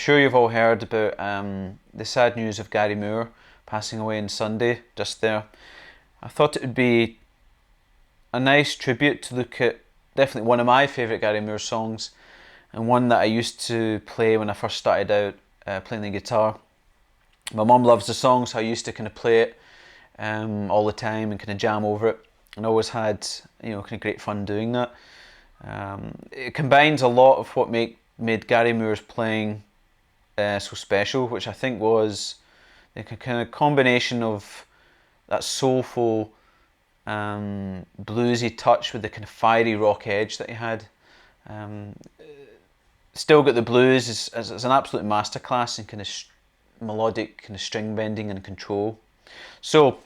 sure you've all heard about the sad news of Gary Moore passing away on Sunday, just there. I thought it would be a nice tribute to look at definitely one of my favourite Gary Moore songs, and one that I used to play when I first started out playing the guitar. My mum loves the song, so I used to kind of play it all the time and kind of jam over it, and always had kind of great fun doing that. It combines a lot of what made Gary Moore's playing so special, which I think was the kind of combination of that soulful, bluesy touch with the kind of fiery rock edge that he had. Still got the blues as an absolute masterclass in kind of melodic kind of string bending and control. So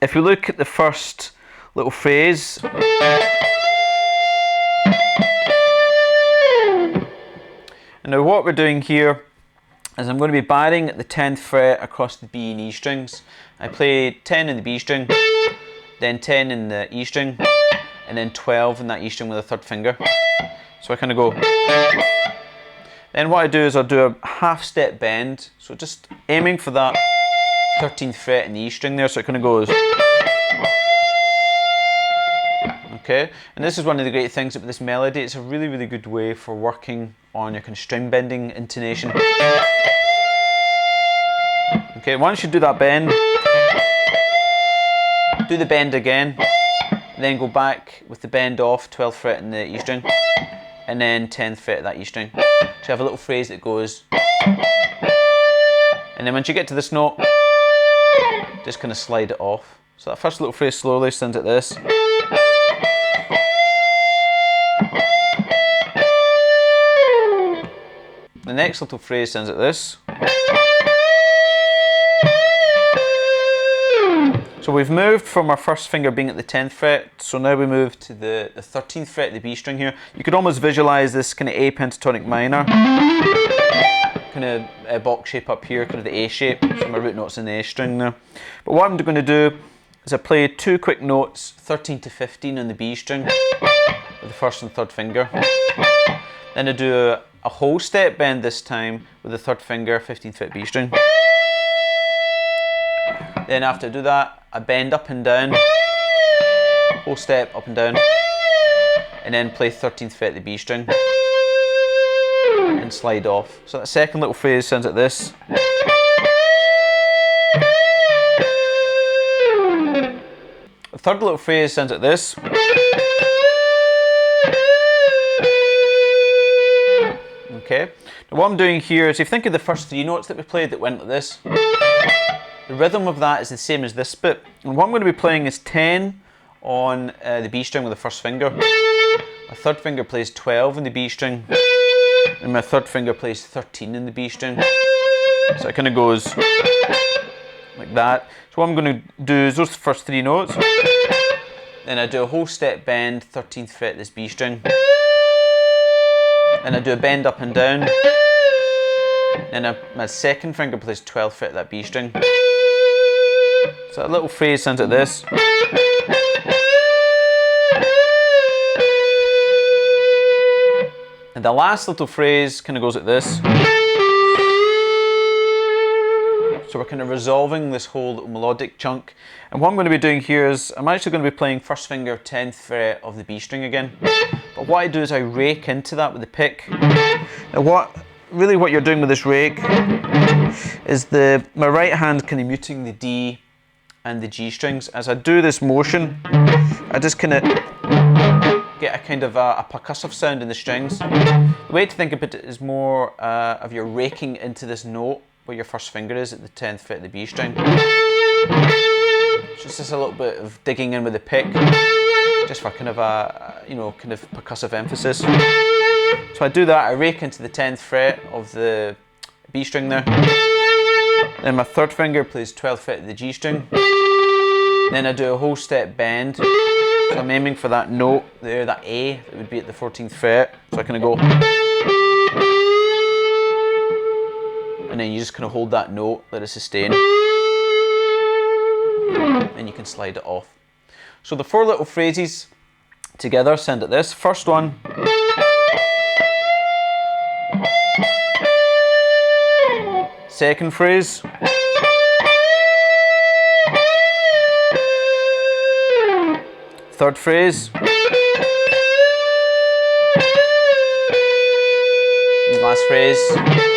if you look at the first little phrase, and now what we're doing here is I'm going to be barring at the 10th fret across the B and E strings. I play 10 in the B string, then 10 in the E string, and then 12 in that E string with a third finger. So I kind of go. Then what I do is I'll do a half step bend, so just aiming for that 13th fret in the E string there, so it kind of goes. Okay, and this is one of the great things about this melody. It's a really, really good way for working on your kind of string bending intonation. Okay, once you do that bend, do the bend again, then go back with the bend off, 12th fret in the E string, and then 10th fret of that E string. So you have a little phrase that goes, and then once you get to this note, just kind of slide it off. So that first little phrase slowly sounds like this. The next little phrase sounds like this. So we've moved from our first finger being at the 10th fret, so now we move to the 13th fret of the B string here. You could almost visualise this kind of A pentatonic minor, kind of box shape up here, kind of the A shape, so my root note's in the A string there. But what I'm going to do is I play two quick notes, 13 to 15 on the B string, with the first and third finger. Then I do a whole step bend this time with the third finger, 15th fret B string. Then after I do that, I bend up and down, whole step up and down, and then play 13th fret the B string, and slide off. So that second little phrase sounds like this. The third little phrase sounds like this. Okay, now what I'm doing here is, if you think of the first three notes that we played that went like this, the rhythm of that is the same as this bit. And what I'm going to be playing is 10 on the B string with the first finger. My third finger plays 12 in the B string, and my third finger plays 13 in the B string. So it kind of goes like that. So what I'm going to do is those first three notes, then I do a whole step bend, 13th fret this B string, and I do a bend up and down, then my second finger plays 12th fret that B string. So that little phrase sounds like this. And the last little phrase kind of goes like this. So we're kind of resolving this whole little melodic chunk. And what I'm going to be doing here is, I'm actually going to be playing first finger 10th fret of the B string again. But what I do is I rake into that with the pick. Now what you're doing with this rake is my right hand kind of muting the D and the G strings. As I do this motion, I just kind of get a kind of a percussive sound in the strings. The way to think about it is more of you're raking into this note where your first finger is at the 10th fret of the B string. So it's just a little bit of digging in with the pick, just for kind of a kind of percussive emphasis. So I do that, I rake into the 10th fret of the B string there. Then my third finger plays 12th fret of the G string. Then I do a whole step bend. So I'm aiming for that note there, that A, that would be at the 14th fret. So I kind of go. And then you just kind of hold that note, let it sustain. And you can slide it off. So the four little phrases together sound like this. First one. Second phrase. Third phrase. Last phrase.